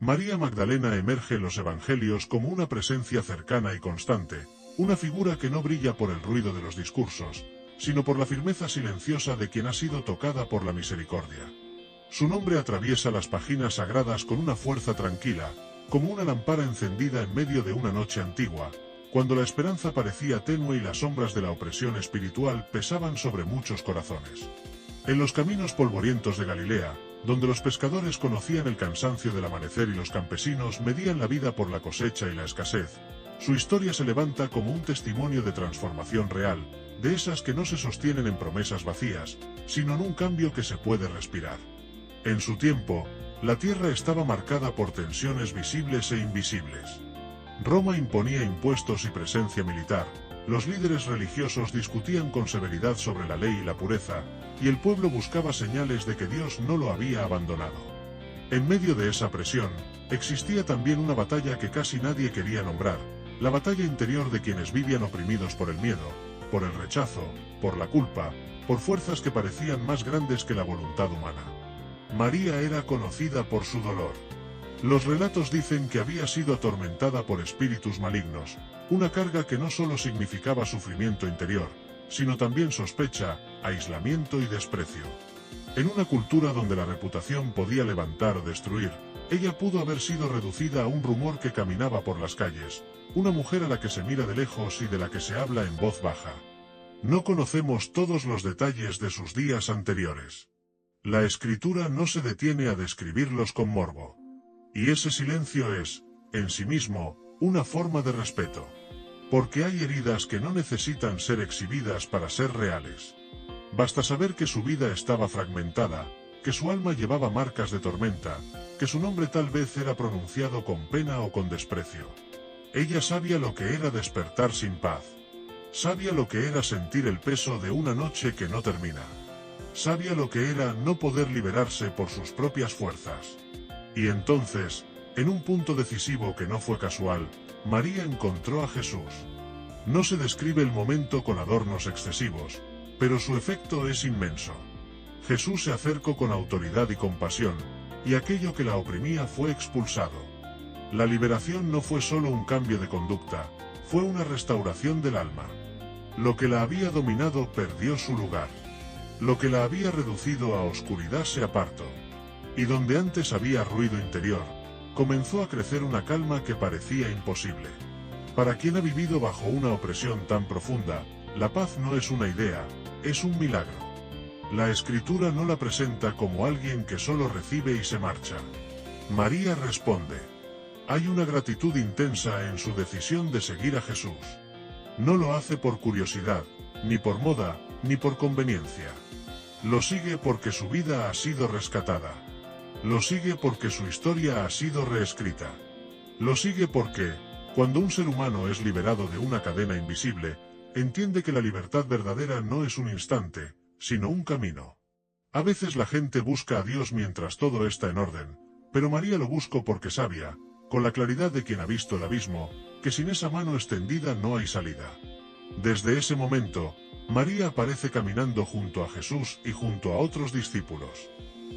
María Magdalena emerge en los evangelios como una presencia cercana y constante, una figura que no brilla por el ruido de los discursos, sino por la firmeza silenciosa de quien ha sido tocada por la misericordia. Su nombre atraviesa las páginas sagradas con una fuerza tranquila, como una lámpara encendida en medio de una noche antigua, cuando la esperanza parecía tenue y las sombras de la opresión espiritual pesaban sobre muchos corazones. En los caminos polvorientos de Galilea, donde los pescadores conocían el cansancio del amanecer y los campesinos medían la vida por la cosecha y la escasez, su historia se levanta como un testimonio de transformación real, de esas que no se sostienen en promesas vacías, sino en un cambio que se puede respirar. En su tiempo, la tierra estaba marcada por tensiones visibles e invisibles. Roma imponía impuestos y presencia militar, los líderes religiosos discutían con severidad sobre la ley y la pureza, y el pueblo buscaba señales de que Dios no lo había abandonado. En medio de esa presión, existía también una batalla que casi nadie quería nombrar, la batalla interior de quienes vivían oprimidos por el miedo, por el rechazo, por la culpa, por fuerzas que parecían más grandes que la voluntad humana. María era conocida por su dolor. Los relatos dicen que había sido atormentada por espíritus malignos, una carga que no solo significaba sufrimiento interior, sino también sospecha, aislamiento y desprecio. En una cultura donde la reputación podía levantar o destruir, ella pudo haber sido reducida a un rumor que caminaba por las calles, una mujer a la que se mira de lejos y de la que se habla en voz baja. No conocemos todos los detalles de sus días anteriores. La escritura no se detiene a describirlos con morbo. Y ese silencio es, en sí mismo, una forma de respeto. Porque hay heridas que no necesitan ser exhibidas para ser reales. Basta saber que su vida estaba fragmentada, que su alma llevaba marcas de tormenta, que su nombre tal vez era pronunciado con pena o con desprecio. Ella sabía lo que era despertar sin paz. Sabía lo que era sentir el peso de una noche que no termina. Sabía lo que era no poder liberarse por sus propias fuerzas. Y entonces, en un punto decisivo que no fue casual, María encontró a Jesús. No se describe el momento con adornos excesivos, pero su efecto es inmenso. Jesús se acercó con autoridad y compasión, y aquello que la oprimía fue expulsado. La liberación no fue solo un cambio de conducta, fue una restauración del alma. Lo que la había dominado perdió su lugar. Lo que la había reducido a oscuridad se apartó. Y donde antes había ruido interior, comenzó a crecer una calma que parecía imposible. Para quien ha vivido bajo una opresión tan profunda, la paz no es una idea, es un milagro. La Escritura no la presenta como alguien que solo recibe y se marcha. María responde. Hay una gratitud intensa en su decisión de seguir a Jesús. No lo hace por curiosidad, ni por moda, ni por conveniencia. Lo sigue porque su vida ha sido rescatada. Lo sigue porque su historia ha sido reescrita. Lo sigue porque, cuando un ser humano es liberado de una cadena invisible, entiende que la libertad verdadera no es un instante, sino un camino. A veces la gente busca a Dios mientras todo está en orden, pero María lo buscó porque sabía, con la claridad de quien ha visto el abismo, que sin esa mano extendida no hay salida. Desde ese momento, María aparece caminando junto a Jesús y junto a otros discípulos.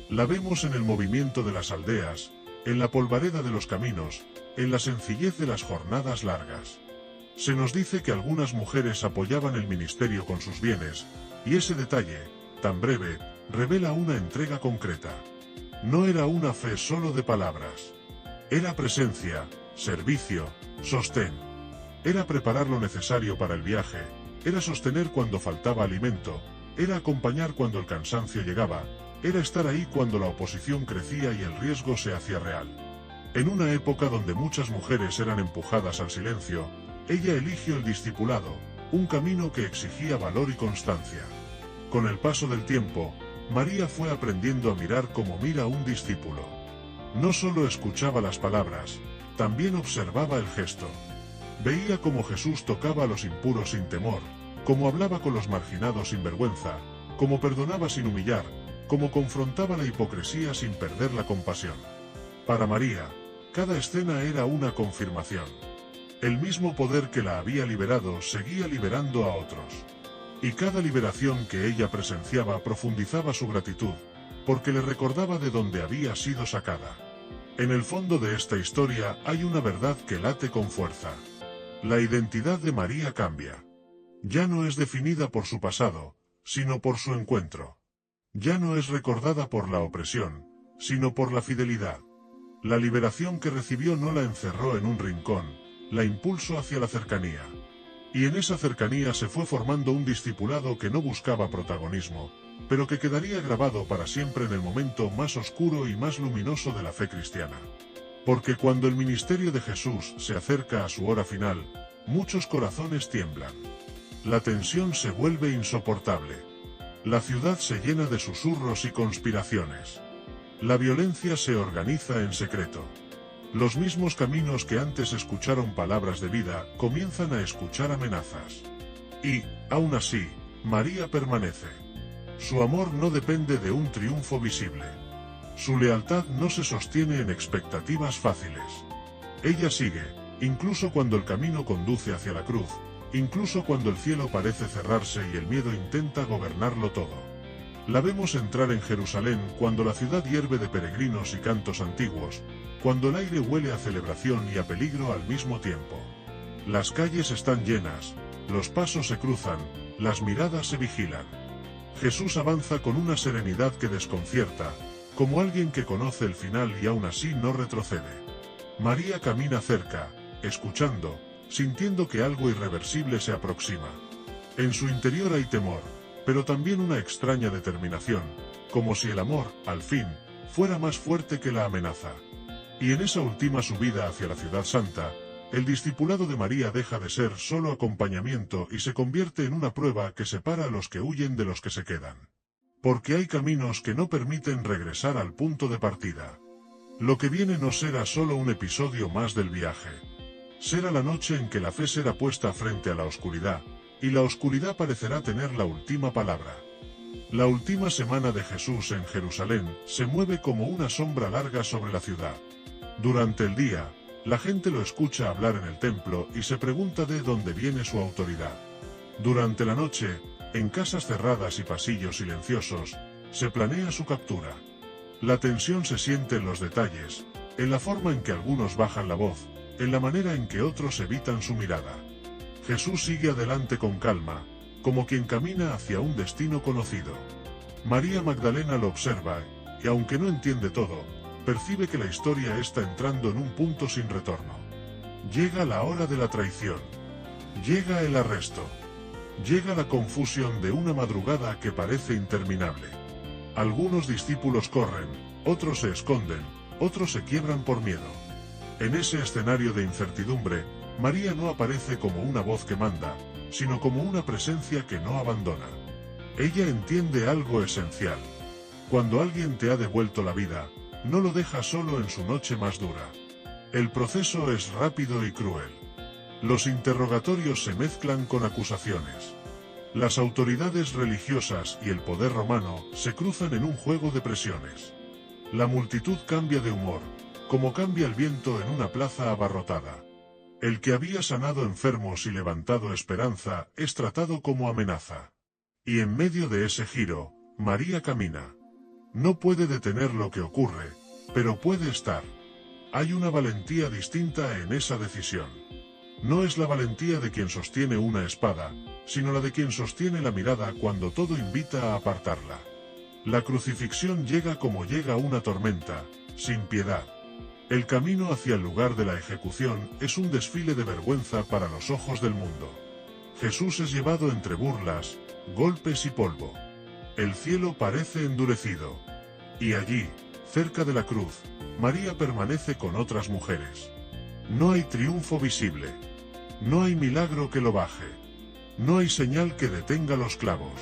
La vemos en el movimiento de las aldeas, en la polvareda de los caminos, en la sencillez de las jornadas largas. Se nos dice que algunas mujeres apoyaban el ministerio con sus bienes, y ese detalle, tan breve, revela una entrega concreta. No era una fe solo de palabras. Era presencia, servicio, sostén. Era preparar lo necesario para el viaje, era sostener cuando faltaba alimento, era acompañar cuando el cansancio llegaba, era estar ahí cuando la oposición crecía y el riesgo se hacía real. En una época donde muchas mujeres eran empujadas al silencio, ella eligió el discipulado, un camino que exigía valor y constancia. Con el paso del tiempo, María fue aprendiendo a mirar como mira un discípulo. No solo escuchaba las palabras, también observaba el gesto. Veía cómo Jesús tocaba a los impuros sin temor, cómo hablaba con los marginados sin vergüenza, cómo perdonaba sin humillar, cómo confrontaba la hipocresía sin perder la compasión. Para María, cada escena era una confirmación. El mismo poder que la había liberado seguía liberando a otros. Y cada liberación que ella presenciaba profundizaba su gratitud, porque le recordaba de dónde había sido sacada. En el fondo de esta historia hay una verdad que late con fuerza. La identidad de María cambia. Ya no es definida por su pasado, sino por su encuentro. Ya no es recordada por la opresión, sino por la fidelidad. La liberación que recibió no la encerró en un rincón, la impulsó hacia la cercanía. Y en esa cercanía se fue formando un discipulado que no buscaba protagonismo, pero que quedaría grabado para siempre en el momento más oscuro y más luminoso de la fe cristiana. Porque cuando el ministerio de Jesús se acerca a su hora final, muchos corazones tiemblan. La tensión se vuelve insoportable. La ciudad se llena de susurros y conspiraciones. La violencia se organiza en secreto. Los mismos caminos que antes escucharon palabras de vida, comienzan a escuchar amenazas. Y, aún así, María permanece. Su amor no depende de un triunfo visible. Su lealtad no se sostiene en expectativas fáciles. Ella sigue, incluso cuando el camino conduce hacia la cruz, incluso cuando el cielo parece cerrarse y el miedo intenta gobernarlo todo. La vemos entrar en Jerusalén cuando la ciudad hierve de peregrinos y cantos antiguos, cuando el aire huele a celebración y a peligro al mismo tiempo. Las calles están llenas, los pasos se cruzan, las miradas se vigilan. Jesús avanza con una serenidad que desconcierta, como alguien que conoce el final y aún así no retrocede. María camina cerca, escuchando, sintiendo que algo irreversible se aproxima. En su interior hay temor, pero también una extraña determinación, como si el amor, al fin, fuera más fuerte que la amenaza. Y en esa última subida hacia la ciudad santa, el discipulado de María deja de ser solo acompañamiento y se convierte en una prueba que separa a los que huyen de los que se quedan. Porque hay caminos que no permiten regresar al punto de partida. Lo que viene no será solo un episodio más del viaje. Será la noche en que la fe será puesta frente a la oscuridad, y la oscuridad parecerá tener la última palabra. La última semana de Jesús en Jerusalén se mueve como una sombra larga sobre la ciudad. Durante el día, la gente lo escucha hablar en el templo y se pregunta de dónde viene su autoridad. Durante la noche, en casas cerradas y pasillos silenciosos, se planea su captura. La tensión se siente en los detalles, en la forma en que algunos bajan la voz, en la manera en que otros evitan su mirada. Jesús sigue adelante con calma, como quien camina hacia un destino conocido. María Magdalena lo observa, y aunque no entiende todo, percibe que la historia está entrando en un punto sin retorno. Llega la hora de la traición. Llega el arresto. Llega la confusión de una madrugada que parece interminable. Algunos discípulos corren, otros se esconden, otros se quiebran por miedo. En ese escenario de incertidumbre, María no aparece como una voz que manda, sino como una presencia que no abandona. Ella entiende algo esencial. Cuando alguien te ha devuelto la vida, no lo deja solo en su noche más dura. El proceso es rápido y cruel. Los interrogatorios se mezclan con acusaciones. Las autoridades religiosas y el poder romano se cruzan en un juego de presiones. La multitud cambia de humor, como cambia el viento en una plaza abarrotada. El que había sanado enfermos y levantado esperanza es tratado como amenaza. Y en medio de ese giro, María camina. No puede detener lo que ocurre, pero puede estar. Hay una valentía distinta en esa decisión. No es la valentía de quien sostiene una espada, sino la de quien sostiene la mirada cuando todo invita a apartarla. La crucifixión llega como llega una tormenta, sin piedad. El camino hacia el lugar de la ejecución es un desfile de vergüenza para los ojos del mundo. Jesús es llevado entre burlas, golpes y polvo. El cielo parece endurecido. Y allí, cerca de la cruz, María permanece con otras mujeres. No hay triunfo visible. No hay milagro que lo baje. No hay señal que detenga los clavos.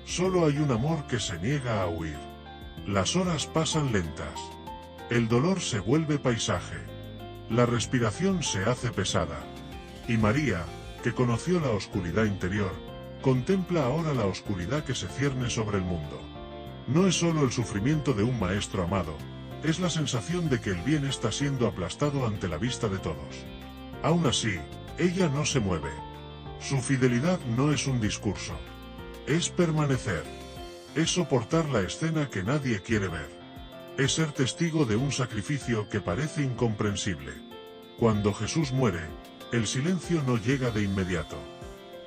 Solo hay un amor que se niega a huir. Las horas pasan lentas. El dolor se vuelve paisaje. La respiración se hace pesada. Y María, que conoció la oscuridad interior, contempla ahora la oscuridad que se cierne sobre el mundo. No es solo el sufrimiento de un maestro amado, es la sensación de que el bien está siendo aplastado ante la vista de todos. Aún así, ella no se mueve. Su fidelidad no es un discurso. Es permanecer. Es soportar la escena que nadie quiere ver. Es ser testigo de un sacrificio que parece incomprensible. Cuando Jesús muere, el silencio no llega de inmediato.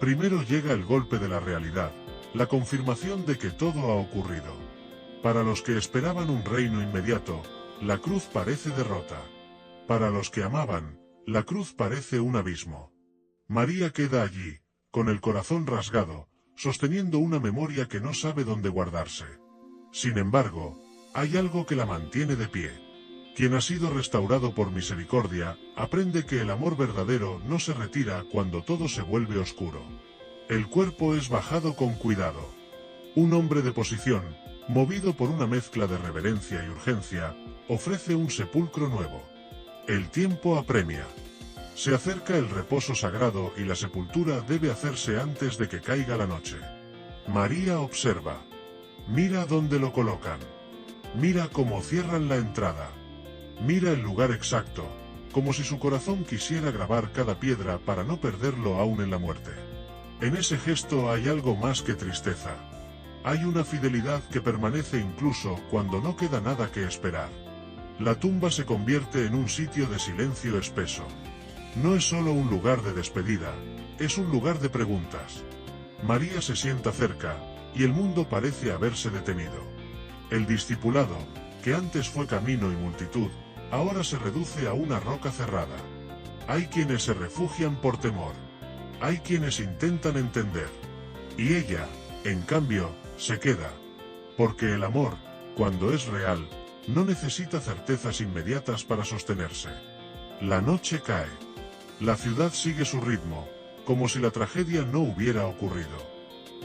Primero llega el golpe de la realidad, la confirmación de que todo ha ocurrido. Para los que esperaban un reino inmediato, la cruz parece derrota. Para los que amaban, la cruz parece un abismo. María queda allí, con el corazón rasgado, sosteniendo una memoria que no sabe dónde guardarse. Sin embargo, hay algo que la mantiene de pie. Quien ha sido restaurado por misericordia, aprende que el amor verdadero no se retira cuando todo se vuelve oscuro. El cuerpo es bajado con cuidado. Un hombre de posición, movido por una mezcla de reverencia y urgencia, ofrece un sepulcro nuevo. El tiempo apremia. Se acerca el reposo sagrado y la sepultura debe hacerse antes de que caiga la noche. María observa. Mira dónde lo colocan. Mira cómo cierran la entrada. Mira el lugar exacto, como si su corazón quisiera grabar cada piedra para no perderlo aún en la muerte. En ese gesto hay algo más que tristeza. Hay una fidelidad que permanece incluso cuando no queda nada que esperar. La tumba se convierte en un sitio de silencio espeso. No es solo un lugar de despedida, es un lugar de preguntas. María se sienta cerca, y el mundo parece haberse detenido. El discipulado, que antes fue camino y multitud, ahora se reduce a una roca cerrada. Hay quienes se refugian por temor. Hay quienes intentan entender. Y ella, en cambio, se queda. Porque el amor, cuando es real, no necesita certezas inmediatas para sostenerse. La noche cae. La ciudad sigue su ritmo, como si la tragedia no hubiera ocurrido.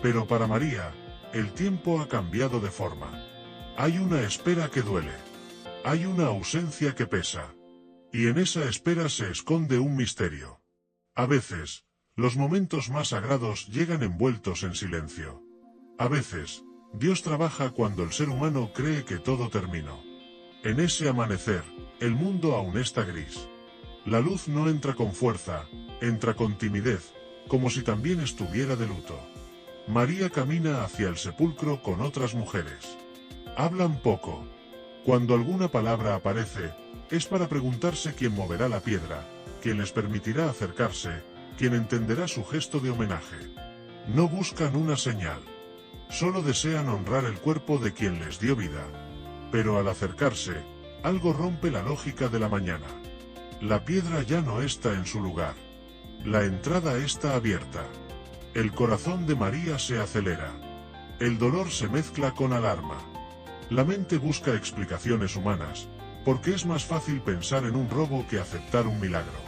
Pero para María, el tiempo ha cambiado de forma. Hay una espera que duele. Hay una ausencia que pesa. Y en esa espera se esconde un misterio. A veces, los momentos más sagrados llegan envueltos en silencio. A veces, Dios trabaja cuando el ser humano cree que todo terminó. En ese amanecer, el mundo aún está gris. La luz no entra con fuerza, entra con timidez, como si también estuviera de luto. María camina hacia el sepulcro con otras mujeres. Hablan poco. Cuando alguna palabra aparece, es para preguntarse quién moverá la piedra, quién les permitirá acercarse, quién entenderá su gesto de homenaje. No buscan una señal. Solo desean honrar el cuerpo de quien les dio vida. Pero al acercarse, algo rompe la lógica de la mañana. La piedra ya no está en su lugar. La entrada está abierta. El corazón de María se acelera. El dolor se mezcla con alarma. La mente busca explicaciones humanas, porque es más fácil pensar en un robo que aceptar un milagro.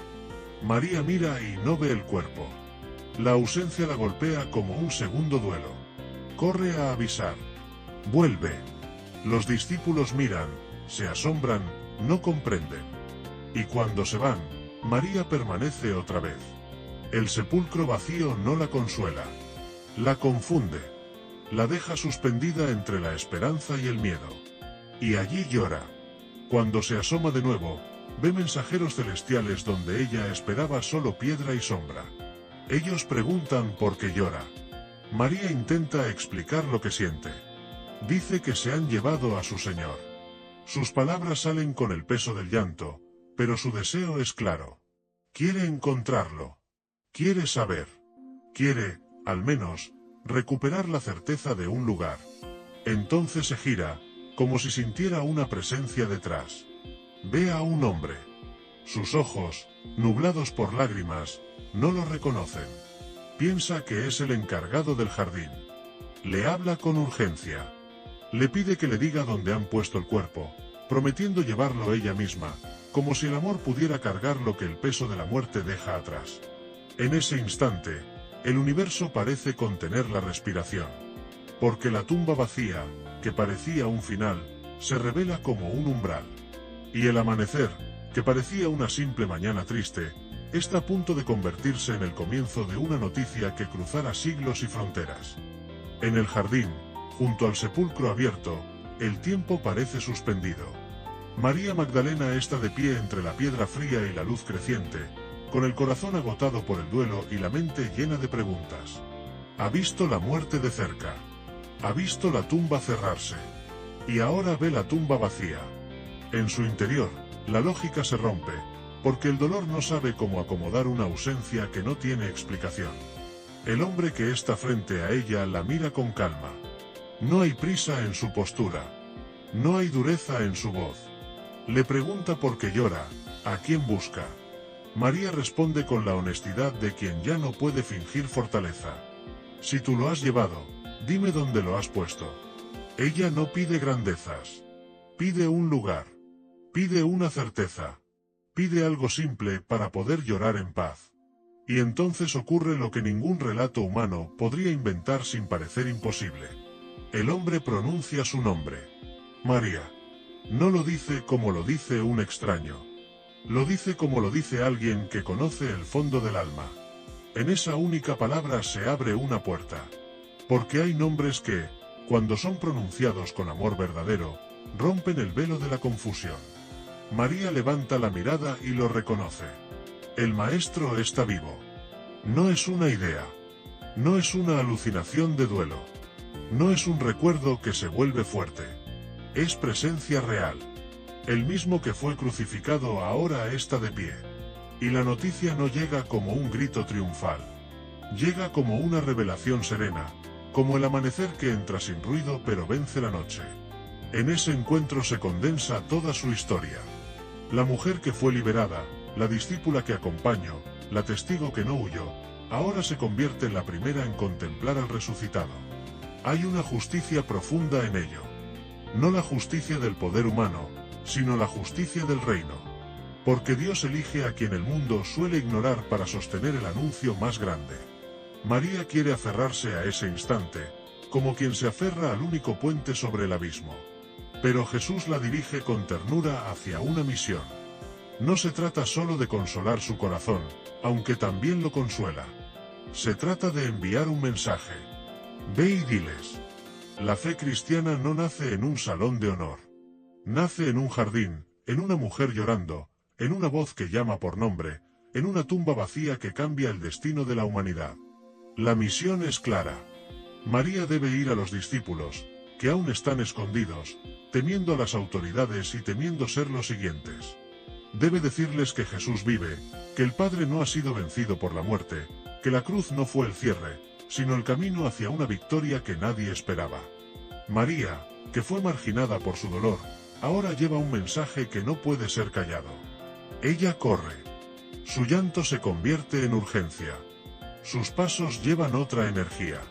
María mira y no ve el cuerpo. La ausencia la golpea como un segundo duelo. Corre a avisar. Vuelve. Los discípulos miran, se asombran, no comprenden. Y cuando se van, María permanece otra vez. El sepulcro vacío no la consuela. La confunde. La deja suspendida entre la esperanza y el miedo. Y allí llora. Cuando se asoma de nuevo, ve mensajeros celestiales donde ella esperaba solo piedra y sombra. Ellos preguntan por qué llora. María intenta explicar lo que siente. Dice que se han llevado a su Señor. Sus palabras salen con el peso del llanto, pero su deseo es claro. Quiere encontrarlo. Quiere saber. Quiere, al menos, recuperar la certeza de un lugar. Entonces se gira, como si sintiera una presencia detrás. Ve a un hombre. Sus ojos, nublados por lágrimas, no lo reconocen. Piensa que es el encargado del jardín. Le habla con urgencia. Le pide que le diga dónde han puesto el cuerpo, prometiendo llevarlo ella misma, como si el amor pudiera cargar lo que el peso de la muerte deja atrás. En ese instante, el universo parece contener la respiración. Porque la tumba vacía, que parecía un final, se revela como un umbral. Y el amanecer, que parecía una simple mañana triste, está a punto de convertirse en el comienzo de una noticia que cruzará siglos y fronteras. En el jardín, junto al sepulcro abierto, el tiempo parece suspendido. María Magdalena está de pie entre la piedra fría y la luz creciente, con el corazón agotado por el duelo y la mente llena de preguntas. Ha visto la muerte de cerca. Ha visto la tumba cerrarse. y ahora ve la tumba vacía. En su interior, la lógica se rompe, porque el dolor no sabe cómo acomodar una ausencia que no tiene explicación. El hombre que está frente a ella la mira con calma. No hay prisa en su postura. No hay dureza en su voz. Le pregunta por qué llora, a quién busca. María responde con la honestidad de quien ya no puede fingir fortaleza. Si tú lo has llevado, dime dónde lo has puesto. Ella no pide grandezas. Pide un lugar. Pide una certeza. Pide algo simple para poder llorar en paz. Y entonces ocurre lo que ningún relato humano podría inventar sin parecer imposible. El hombre pronuncia su nombre. María. No lo dice como lo dice un extraño. Lo dice como lo dice alguien que conoce el fondo del alma. En esa única palabra se abre una puerta. Porque hay nombres que, cuando son pronunciados con amor verdadero, rompen el velo de la confusión. María levanta la mirada y lo reconoce. El maestro está vivo. No es una idea. No es una alucinación de duelo. No es un recuerdo que se vuelve fuerte. Es presencia real. El mismo que fue crucificado ahora está de pie. Y la noticia no llega como un grito triunfal. Llega como una revelación serena, como el amanecer que entra sin ruido pero vence la noche. En ese encuentro se condensa toda su historia. La mujer que fue liberada, la discípula que acompañó, la testigo que no huyó, ahora se convierte en la primera en contemplar al resucitado. Hay una justicia profunda en ello. No la justicia del poder humano, sino la justicia del reino. Porque Dios elige a quien el mundo suele ignorar para sostener el anuncio más grande. María quiere aferrarse a ese instante, como quien se aferra al único puente sobre el abismo. Pero Jesús la dirige con ternura hacia una misión. No se trata solo de consolar su corazón, aunque también lo consuela. Se trata de enviar un mensaje. Ve y diles. La fe cristiana no nace en un salón de honor. Nace en un jardín, en una mujer llorando, en una voz que llama por nombre, en una tumba vacía que cambia el destino de la humanidad. La misión es clara. María debe ir a los discípulos, que aún están escondidos, temiendo a las autoridades y temiendo ser los siguientes. Debe decirles que Jesús vive, que el Padre no ha sido vencido por la muerte, que la cruz no fue el cierre, sino el camino hacia una victoria que nadie esperaba. María, que fue marginada por su dolor, ahora lleva un mensaje que no puede ser callado. Ella corre. Su llanto se convierte en urgencia. Sus pasos llevan otra energía.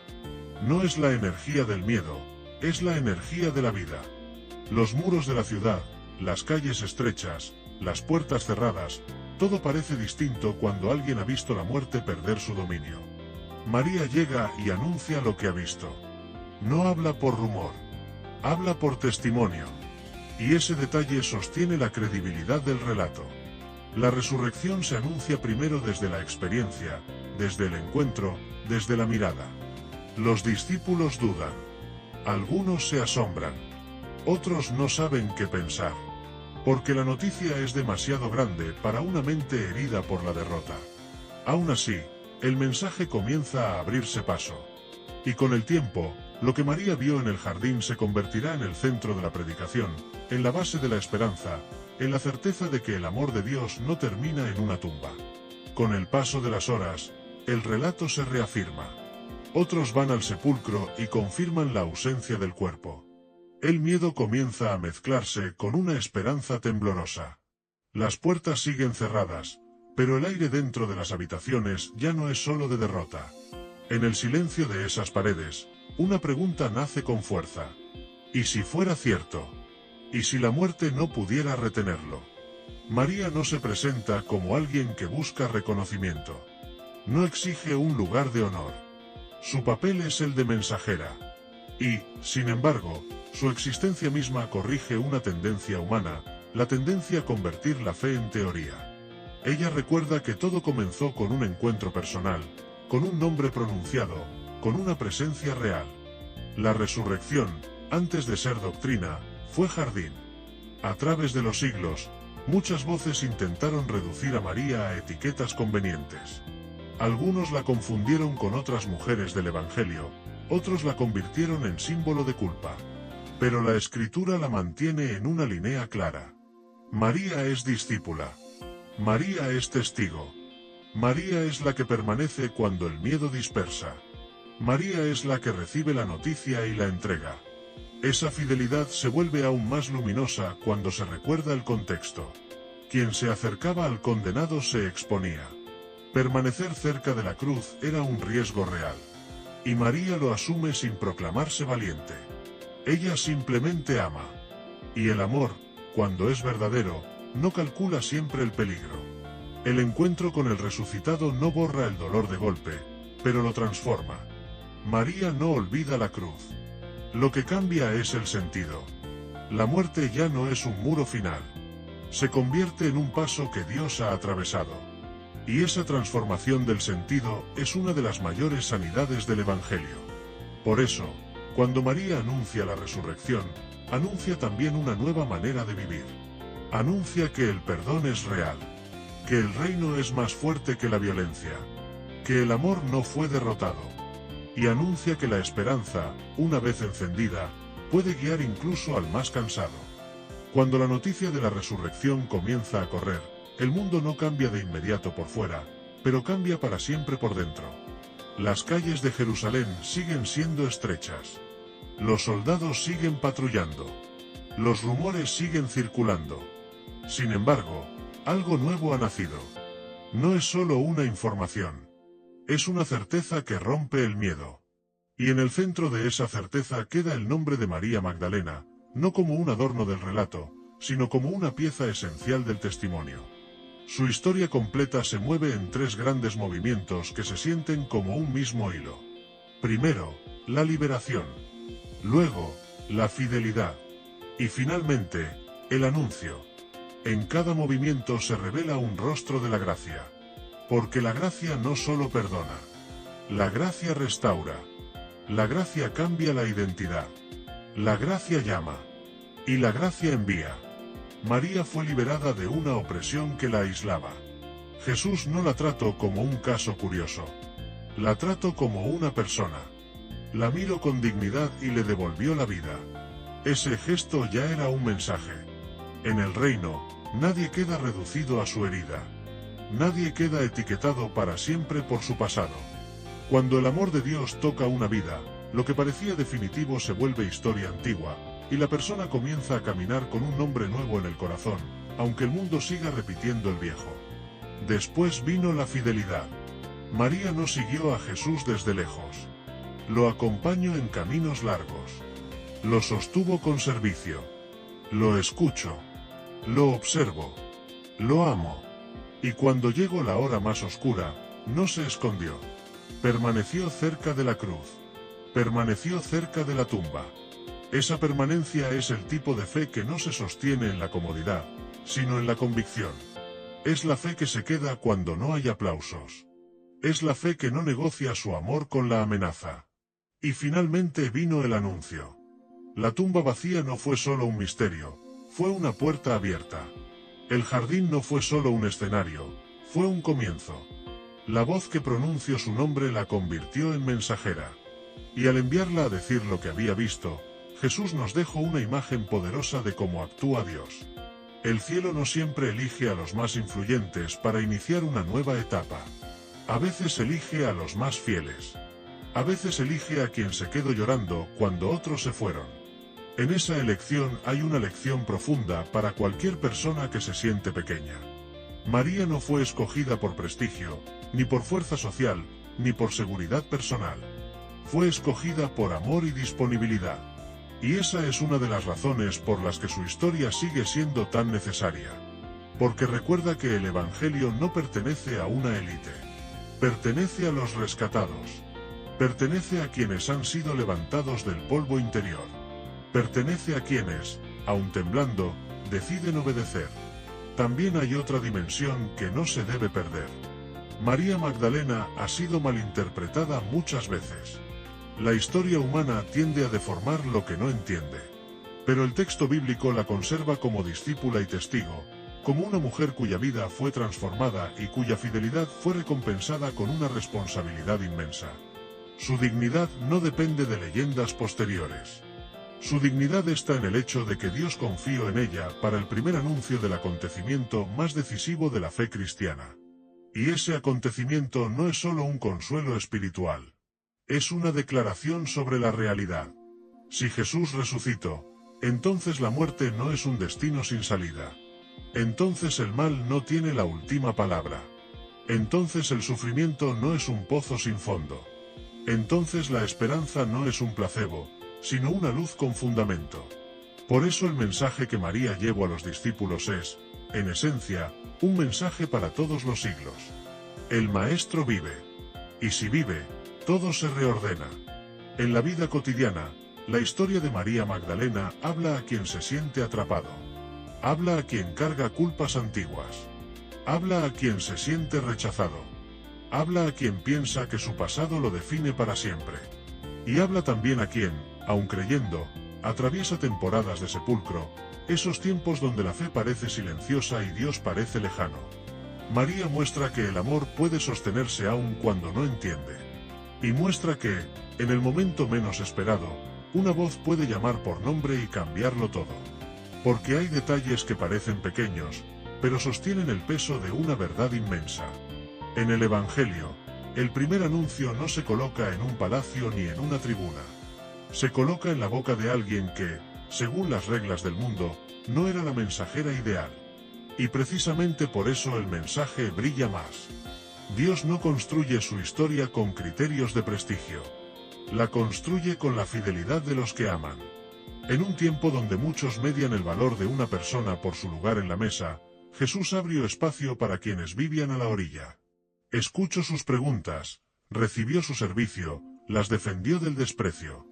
No es la energía del miedo, es la energía de la vida. Los muros de la ciudad, las calles estrechas, las puertas cerradas, todo parece distinto cuando alguien ha visto la muerte perder su dominio. María llega y anuncia lo que ha visto. No habla por rumor, habla por testimonio. Y ese detalle sostiene la credibilidad del relato. La resurrección se anuncia primero desde la experiencia, desde el encuentro, desde la mirada. Los discípulos dudan. Algunos se asombran. Otros no saben qué pensar. Porque la noticia es demasiado grande para una mente herida por la derrota. Aún así, el mensaje comienza a abrirse paso. Y con el tiempo, lo que María vio en el jardín se convertirá en el centro de la predicación, en la base de la esperanza, en la certeza de que el amor de Dios no termina en una tumba. Con el paso de las horas, el relato se reafirma. Otros van al sepulcro y confirman la ausencia del cuerpo. El miedo comienza a mezclarse con una esperanza temblorosa. Las puertas siguen cerradas, pero el aire dentro de las habitaciones ya no es solo de derrota. En el silencio de esas paredes, una pregunta nace con fuerza. ¿Y si fuera cierto? ¿Y si la muerte no pudiera retenerlo? María no se presenta como alguien que busca reconocimiento. No exige un lugar de honor. Su papel es el de mensajera. Y, sin embargo, su existencia misma corrige una tendencia humana, la tendencia a convertir la fe en teoría. Ella recuerda que todo comenzó con un encuentro personal, con un nombre pronunciado, con una presencia real. La resurrección, antes de ser doctrina, fue jardín. A través de los siglos, muchas voces intentaron reducir a María a etiquetas convenientes. Algunos la confundieron con otras mujeres del Evangelio, otros la convirtieron en símbolo de culpa. pero la Escritura la mantiene en una línea clara. María es discípula. María es testigo. María es la que permanece cuando el miedo dispersa. María es la que recibe la noticia y la entrega. Esa fidelidad se vuelve aún más luminosa cuando se recuerda el contexto. Quien se acercaba al condenado se exponía. Permanecer cerca de la cruz era un riesgo real. Y María lo asume sin proclamarse valiente. Ella simplemente ama. Y el amor, cuando es verdadero, no calcula siempre el peligro. El encuentro con el resucitado no borra el dolor de golpe, pero lo transforma. María no olvida la cruz. Lo que cambia es el sentido. La muerte ya no es un muro final. Se convierte en un paso que Dios ha atravesado. Y esa transformación del sentido es una de las mayores sanidades del Evangelio. Por eso, cuando María anuncia la resurrección, anuncia también una nueva manera de vivir. Anuncia que el perdón es real, que el reino es más fuerte que la violencia, que el amor no fue derrotado, y anuncia que la esperanza, una vez encendida, puede guiar incluso al más cansado. Cuando la noticia de la resurrección comienza a correr, el mundo no cambia de inmediato por fuera, pero cambia para siempre por dentro. Las calles de Jerusalén siguen siendo estrechas. Los soldados siguen patrullando. Los rumores siguen circulando. Sin embargo, algo nuevo ha nacido. No es solo una información. Es una certeza que rompe el miedo. Y en el centro de esa certeza queda el nombre de María Magdalena, no como un adorno del relato, sino como una pieza esencial del testimonio. Su historia completa se mueve en tres grandes movimientos que se sienten como un mismo hilo. Primero, la liberación. Luego, la fidelidad. Y finalmente, el anuncio. En cada movimiento se revela un rostro de la gracia. Porque la gracia no solo perdona. La gracia restaura. La gracia cambia la identidad. La gracia llama. Y la gracia envía. María fue liberada de una opresión que la aislaba. Jesús no la trató como un caso curioso. La trató como una persona. La miró con dignidad y le devolvió la vida. Ese gesto ya era un mensaje. En el reino, nadie queda reducido a su herida. Nadie queda etiquetado para siempre por su pasado. Cuando el amor de Dios toca una vida, lo que parecía definitivo se vuelve historia antigua, y la persona comienza a caminar con un nombre nuevo en el corazón, aunque el mundo siga repitiendo el viejo. Después vino la fidelidad. María no siguió a Jesús desde lejos. Lo acompañó en caminos largos. Lo sostuvo con servicio. Lo escucho. Lo observo. Lo amo. Y cuando llegó la hora más oscura, no se escondió. Permaneció cerca de la cruz. Permaneció cerca de la tumba. Esa permanencia es el tipo de fe que no se sostiene en la comodidad, sino en la convicción. Es la fe que se queda cuando no hay aplausos. Es la fe que no negocia su amor con la amenaza. Y finalmente vino el anuncio. La tumba vacía no fue solo un misterio, fue una puerta abierta. El jardín no fue solo un escenario, fue un comienzo. La voz que pronunció su nombre la convirtió en mensajera. Y al enviarla a decir lo que había visto, Jesús nos dejó una imagen poderosa de cómo actúa Dios. El cielo no siempre elige a los más influyentes para iniciar una nueva etapa. A veces elige a los más fieles. A veces elige a quien se quedó llorando cuando otros se fueron. En esa elección hay una lección profunda para cualquier persona que se siente pequeña. María no fue escogida por prestigio, ni por fuerza social, ni por seguridad personal. Fue escogida por amor y disponibilidad. Y esa es una de las razones por las que su historia sigue siendo tan necesaria. Porque recuerda que el Evangelio no pertenece a una élite. Pertenece a los rescatados. Pertenece a quienes han sido levantados del polvo interior. Pertenece a quienes, aun temblando, deciden obedecer. También hay otra dimensión que no se debe perder. María Magdalena ha sido malinterpretada muchas veces. La historia humana tiende a deformar lo que no entiende. Pero el texto bíblico la conserva como discípula y testigo, como una mujer cuya vida fue transformada y cuya fidelidad fue recompensada con una responsabilidad inmensa. Su dignidad no depende de leyendas posteriores. Su dignidad está en el hecho de que Dios confió en ella para el primer anuncio del acontecimiento más decisivo de la fe cristiana. Y ese acontecimiento no es solo un consuelo espiritual. Es una declaración sobre la realidad. Si Jesús resucitó, entonces la muerte no es un destino sin salida. Entonces el mal no tiene la última palabra. Entonces el sufrimiento no es un pozo sin fondo. Entonces la esperanza no es un placebo, sino una luz con fundamento. Por eso el mensaje que María llevó a los discípulos es, en esencia, un mensaje para todos los siglos. El Maestro vive. Y si vive, todo se reordena. En la vida cotidiana, la historia de María Magdalena habla a quien se siente atrapado. Habla a quien carga culpas antiguas. Habla a quien se siente rechazado. Habla a quien piensa que su pasado lo define para siempre. Y habla también a quien, aun creyendo, atraviesa temporadas de sepulcro, esos tiempos donde la fe parece silenciosa y Dios parece lejano. María muestra que el amor puede sostenerse aun cuando no entiende. Y muestra que, en el momento menos esperado, una voz puede llamar por nombre y cambiarlo todo. Porque hay detalles que parecen pequeños, pero sostienen el peso de una verdad inmensa. En el Evangelio, el primer anuncio no se coloca en un palacio ni en una tribuna. Se coloca en la boca de alguien que, según las reglas del mundo, no era la mensajera ideal. Y precisamente por eso el mensaje brilla más. Dios no construye su historia con criterios de prestigio. La construye con la fidelidad de los que aman. En un tiempo donde muchos median el valor de una persona por su lugar en la mesa, Jesús abrió espacio para quienes vivían a la orilla. Escuchó sus preguntas, recibió su servicio, las defendió del desprecio.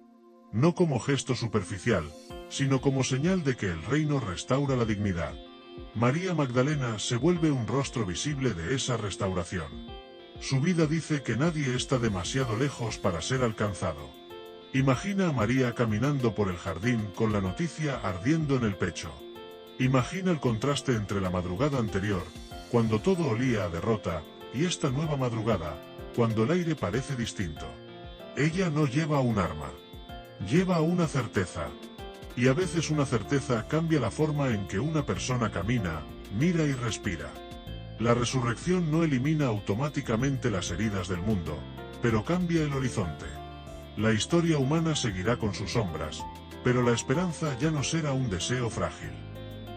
No como gesto superficial, sino como señal de que el reino restaura la dignidad. María Magdalena se vuelve un rostro visible de esa restauración. Su vida dice que nadie está demasiado lejos para ser alcanzado. Imagina a María caminando por el jardín con la noticia ardiendo en el pecho. Imagina el contraste entre la madrugada anterior, cuando todo olía a derrota, y esta nueva madrugada, cuando el aire parece distinto. Ella no lleva un arma. Lleva una certeza. Y a veces una certeza cambia la forma en que una persona camina, mira y respira. La resurrección no elimina automáticamente las heridas del mundo, pero cambia el horizonte. La historia humana seguirá con sus sombras, pero la esperanza ya no será un deseo frágil.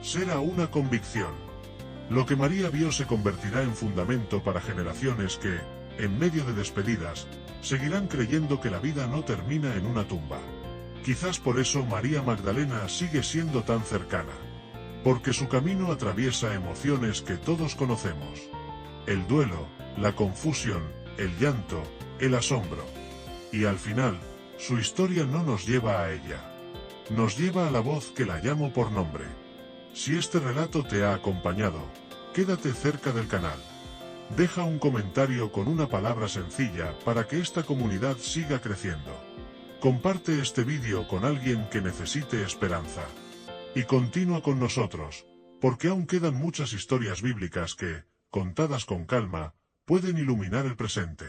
Será una convicción. Lo que María vio se convertirá en fundamento para generaciones que, en medio de despedidas, seguirán creyendo que la vida no termina en una tumba. Quizás por eso María Magdalena sigue siendo tan cercana. Porque su camino atraviesa emociones que todos conocemos. El duelo, la confusión, el llanto, el asombro. Y al final, su historia no nos lleva a ella. Nos lleva a la voz que la llamo por nombre. Si este relato te ha acompañado, quédate cerca del canal. Deja un comentario con una palabra sencilla para que esta comunidad siga creciendo. Comparte este vídeo con alguien que necesite esperanza. Y continúa con nosotros, porque aún quedan muchas historias bíblicas que, contadas con calma, pueden iluminar el presente.